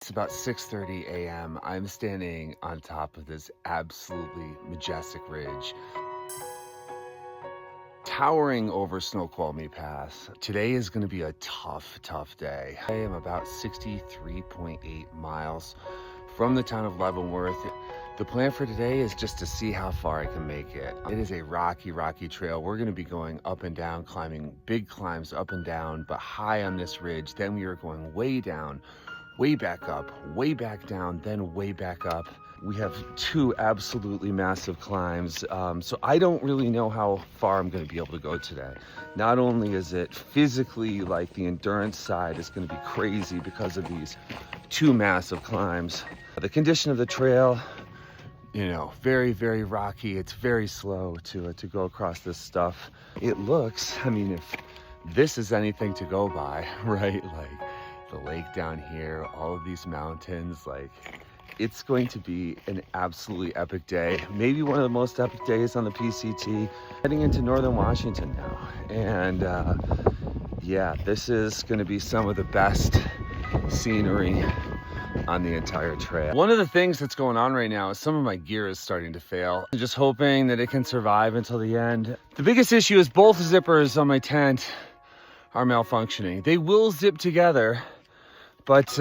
It's about 6:30 a.m. I'm standing on top of this absolutely majestic ridge, towering over Snoqualmie Pass. Today is going to be a tough day. I am about 63.8 miles from the town of Leavenworth. The plan for today is just to see how far I can make it. It is a rocky trail. We're going to be going up and down, climbing big climbs up and down, but high on this ridge. Then we are going way down, way back up, way back down, then way back up. We have two absolutely massive climbs. So I don't really know how far I'm going to be able to go today. Not only is it physically, like, the endurance side is going to be crazy because of these two massive climbs. The condition of the trail, you know, very rocky. It's very slow to go across this stuff. It looks, I mean, if this is anything to go by, right? Like the lake down here, all of these mountains, like it's going to be an absolutely epic day. Maybe one of the most epic days on the PCT. Heading into northern Washington now. And yeah, this is gonna be some of the best scenery on the entire trail. One of the things that's going on right now is some of my gear is starting to fail. I'm just hoping that it can survive until the end. The biggest issue is both zippers on my tent are malfunctioning. They will zip together, but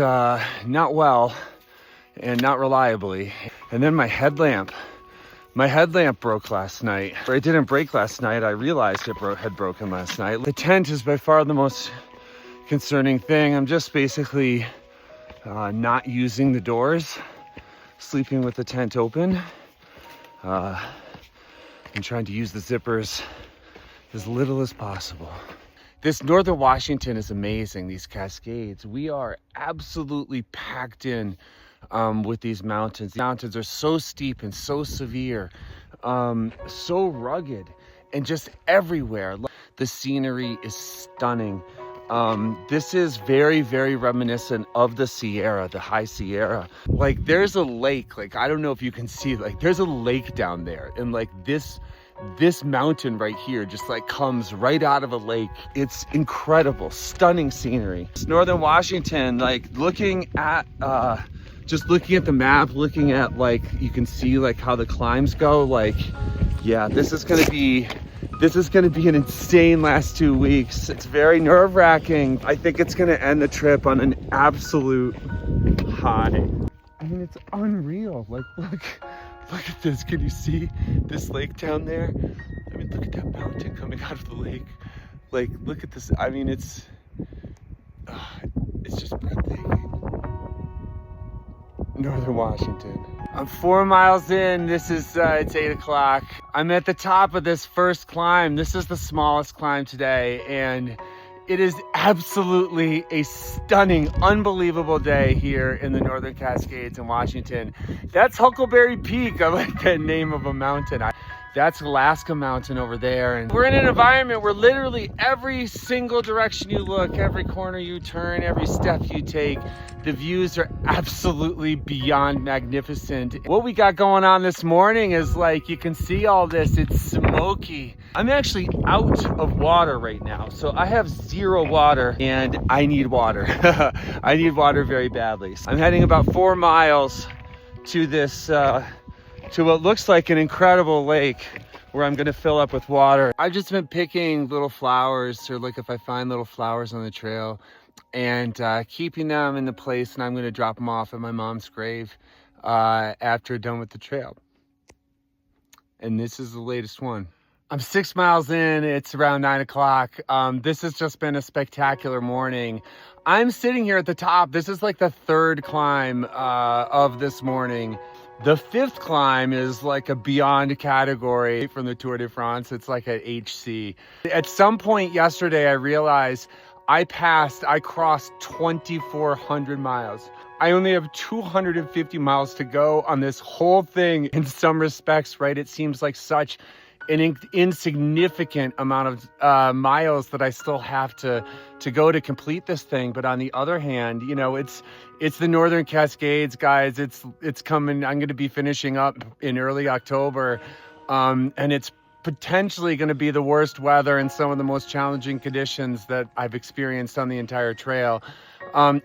not well and not reliably. And then my headlamp broke last night. Or it didn't break last night. I realized it had broken last night. The tent is by far the most concerning thing. I'm just basically not using the doors, sleeping with the tent open, and trying to use the zippers as little as possible. This northern Washington is amazing, these Cascades. We are absolutely packed in with these mountains. The mountains are so steep and so severe, so rugged, and just everywhere. The scenery is stunning. This is very reminiscent of the Sierra, the high Sierra. Like there's a lake, like I don't know if you can see, like there's a lake down there, and like this mountain right here just like comes right out of a lake. It's incredible, stunning scenery. It's northern Washington, like looking at just looking at the map, looking at, like, you can see like how the climbs go. Like, yeah, this is gonna be an insane last 2 weeks. It's very nerve-wracking. I think it's gonna end the trip on an absolute high. I mean, it's unreal. Like, look at this. Can you see this lake down there? I mean, look at that mountain coming out of the lake. Like, look at this. I mean, it's just breathtaking. Northern Washington. I'm 4 miles in. This is, it's 8 o'clock. I'm at the top of this first climb. This is the smallest climb today, and it is absolutely a stunning, unbelievable day here in the Northern Cascades in Washington. That's Huckleberry Peak. I like that name of a mountain. That's Alaska Mountain over there. And we're in an environment where literally every single direction you look, every corner you turn, every step you take, the views are absolutely beyond magnificent. What we got going on this morning is, like, you can see all this, it's smoky. I'm actually out of water right now. So I have zero water and I need water. I need water very badly. So I'm heading about 4 miles to this, to what looks like an incredible lake where I'm gonna fill up with water. I've just been picking little flowers, or like if I find little flowers on the trail, and keeping them in the place, and I'm gonna drop them off at my mom's grave after done with the trail. And this is the latest one. I'm 6 miles in, it's around 9 o'clock. This has just been a spectacular morning. I'm sitting here at the top. This is like the third climb of this morning. The fifth climb is like a beyond category from the Tour de France. It's like an HC. At some point yesterday, I realized I crossed 2,400 miles. I only have 250 miles to go on this whole thing. In some respects, right? It seems like such an insignificant amount of miles that I still have to go to complete this thing. But on the other hand, you know, it's the Northern Cascades, guys. It's coming. I'm going to be finishing up in early October, and it's potentially going to be the worst weather and some of the most challenging conditions that I've experienced on the entire trail.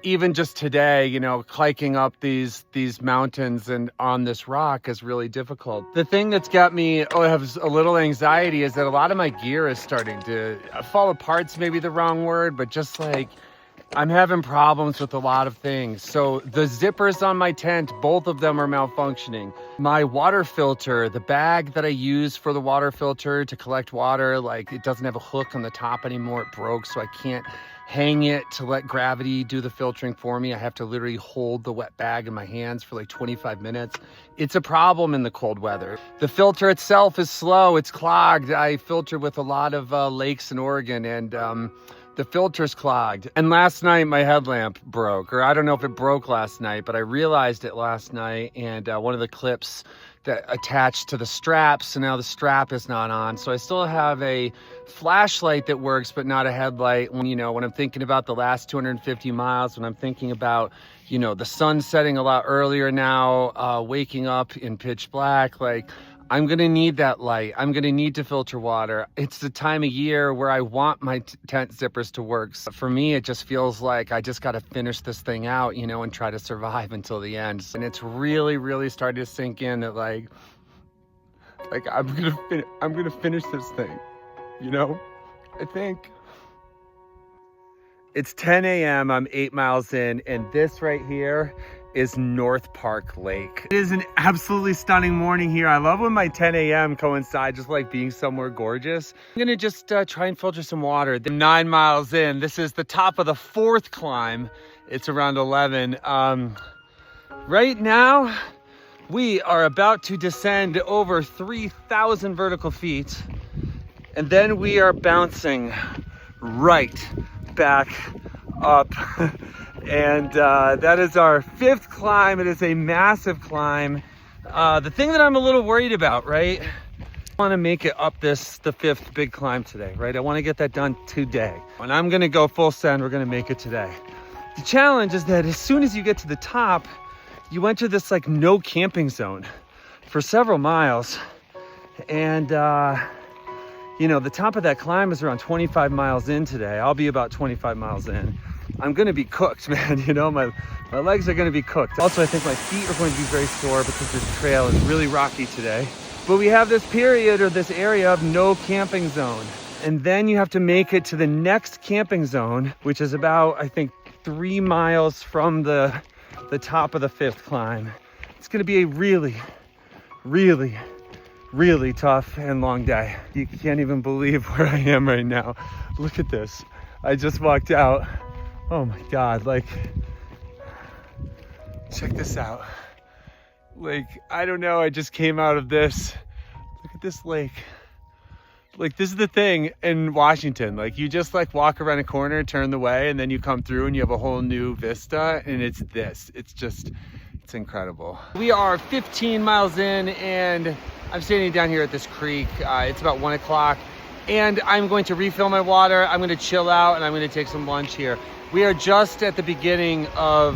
Even just today, you know, hiking up these mountains and on this rock is really difficult. The thing that's got me have a little anxiety is that a lot of my gear is starting to fall apart's maybe the wrong word, but just like I'm having problems with a lot of things. So the zippers on my tent, both of them are malfunctioning. My water filter, the bag that I use for the water filter to collect water, like it doesn't have a hook on the top anymore. It broke, so I can't hang it to let gravity do the filtering for me. I have to literally hold the wet bag in my hands for like 25 minutes. It's a problem in the cold weather. The filter itself is slow, it's clogged. I filter with a lot of lakes in Oregon, and the filter's clogged. And last night my headlamp broke, or I don't know if it broke last night, but I realized it last night, and one of the clips that attached to the strap, so now the strap is not on. So I still have a flashlight that works, but not a headlight. When, you know, when I'm thinking about the last 250 miles, when I'm thinking about, you know, the sun setting a lot earlier now, waking up in pitch black, like I'm gonna need that light. I'm gonna need to filter water. It's the time of year where I want my tent zippers to work. So for me, it just feels like I just gotta finish this thing out, you know, and try to survive until the end. And it's really, really starting to sink in that like I'm gonna finish this thing, you know, I think. It's 10 a.m. I'm 8 miles in, and this right here is North Park Lake. It is an absolutely stunning morning here. I love when my 10 a.m. coincides just like being somewhere gorgeous. I'm gonna just try and filter some water. 9 miles in, this is the top of the 4th climb. It's around 11. Right now, we are about to descend over 3,000 vertical feet, and then we are bouncing right back up. And that is our 5th climb. It is a massive climb. The thing that I'm a little worried about, right? I want to make it up the 5th big climb today, right? I want to get that done today. And I'm going to go full send. We're going to make it today. The challenge is that as soon as you get to the top, you enter this like no camping zone for several miles. And, you know, the top of that climb is around 25 miles in today. I'll be about 25 miles in. I'm gonna be cooked, man. You know, my legs are gonna be cooked. Also, I think my feet are going to be very sore because this trail is really rocky today. But we have this period or this area of no camping zone. And then you have to make it to the next camping zone, which is about, I think, 3 miles from the top of the 5th climb. It's gonna be a really, really, really tough and long day. You can't even believe where I am right now. Look at this. I just walked out. Oh my God, like, check this out. Like, I don't know, I just came out of this. Look at this lake. Like, this is the thing in Washington. Like, you just like walk around a corner, turn the way, and then you come through and you have a whole new vista, and it's this. It's just, it's incredible. We are 15 miles in, and I'm standing down here at this creek. It's about 1 o'clock, and I'm going to refill my water. I'm gonna chill out, and I'm gonna take some lunch here. We are just at the beginning of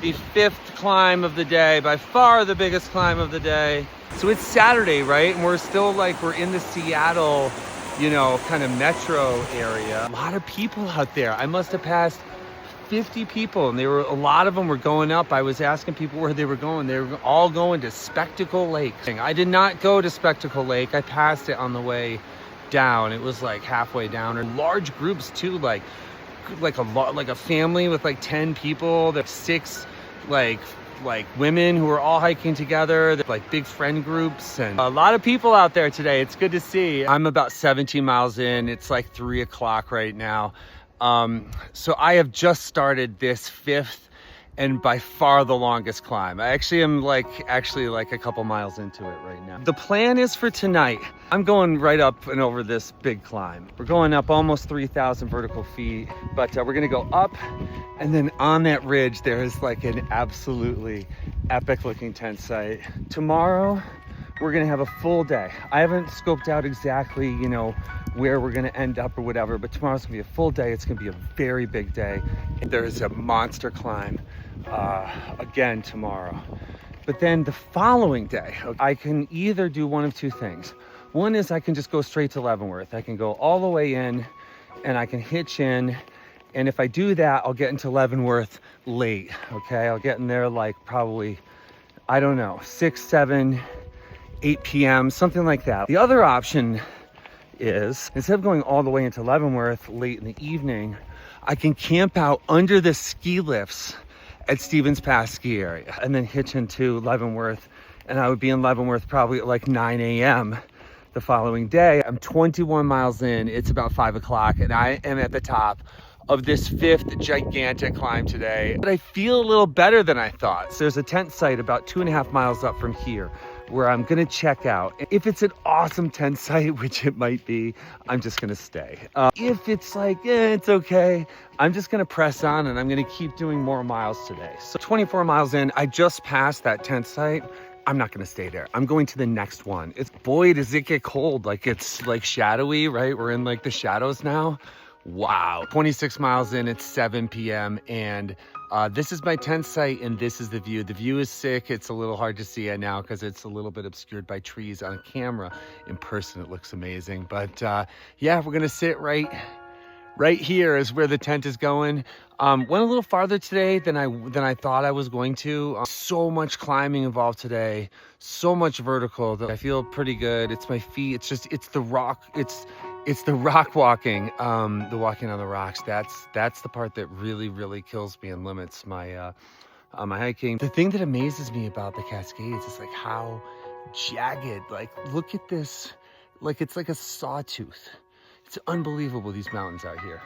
the 5th climb of the day, by far the biggest climb of the day. So it's Saturday, right? And we're still like, we're in the Seattle, you know, kind of metro area. A lot of people out there. I must have passed 50 people, and a lot of them were going up. I was asking people where they were going. They were all going to Spectacle Lake. I did not go to Spectacle Lake. I passed it on the way down. It was like halfway down, or large groups too, like a family with like 10 people. There's 6 like women who are all hiking together. They're like big friend groups, and a lot of people out there today. It's good to see. I'm about 17 miles in. It's like 3 o'clock right now. So I have just started this 5th and by far the longest climb. I actually am like a couple miles into it right now. The plan is for tonight, I'm going right up and over this big climb. We're going up almost 3,000 vertical feet, but we're gonna go up, and then on that ridge, there is like an absolutely epic looking tent site. Tomorrow, we're gonna have a full day. I haven't scoped out exactly, you know, where we're gonna end up or whatever, but tomorrow's gonna be a full day. It's gonna be a very big day. There's a monster climb again tomorrow. But then the following day, I can either do one of two things. One is I can just go straight to Leavenworth. I can go all the way in, and I can hitch in And if I do that, I'll get into Leavenworth late, okay? I'll get in there like probably, I don't know, 6, 7, 8 p.m., something like that. The other option is, instead of going all the way into Leavenworth late in the evening, I can camp out under the ski lifts at Stevens Pass ski area and then hitch into Leavenworth. And I would be in Leavenworth probably at like 9 a.m. the following day. I'm 21 miles in, it's about 5 o'clock, and I am at the top of this 5th gigantic climb today. But I feel a little better than I thought. So there's a tent site about 2.5 miles up from here where I'm gonna check out. If it's an awesome tent site, which it might be, I'm just gonna stay. If it's like, it's okay, I'm just gonna press on and I'm gonna keep doing more miles today. So 24 miles in, I just passed that tent site. I'm not gonna stay there. I'm going to the next one. Boy, does it get cold. Like, it's like shadowy, right? We're in like the shadows now. Wow, 26 miles in, it's 7 p.m. and this is my tent site and this is the view. The view is sick. It's a little hard to see it now because it's a little bit obscured by trees on camera. In person, it looks amazing. But yeah, we're gonna sit right here is where the tent is going. Went a little farther today than I thought I was going to. So much climbing involved today, so much vertical that I feel pretty good. It's my feet, it's the rock, it's the rock walking, the walking on the rocks. That's the part that really kills me and limits my my hiking. The thing that amazes me about the Cascades is like how jagged, like look at this, like it's like a sawtooth. It's unbelievable, these mountains out here.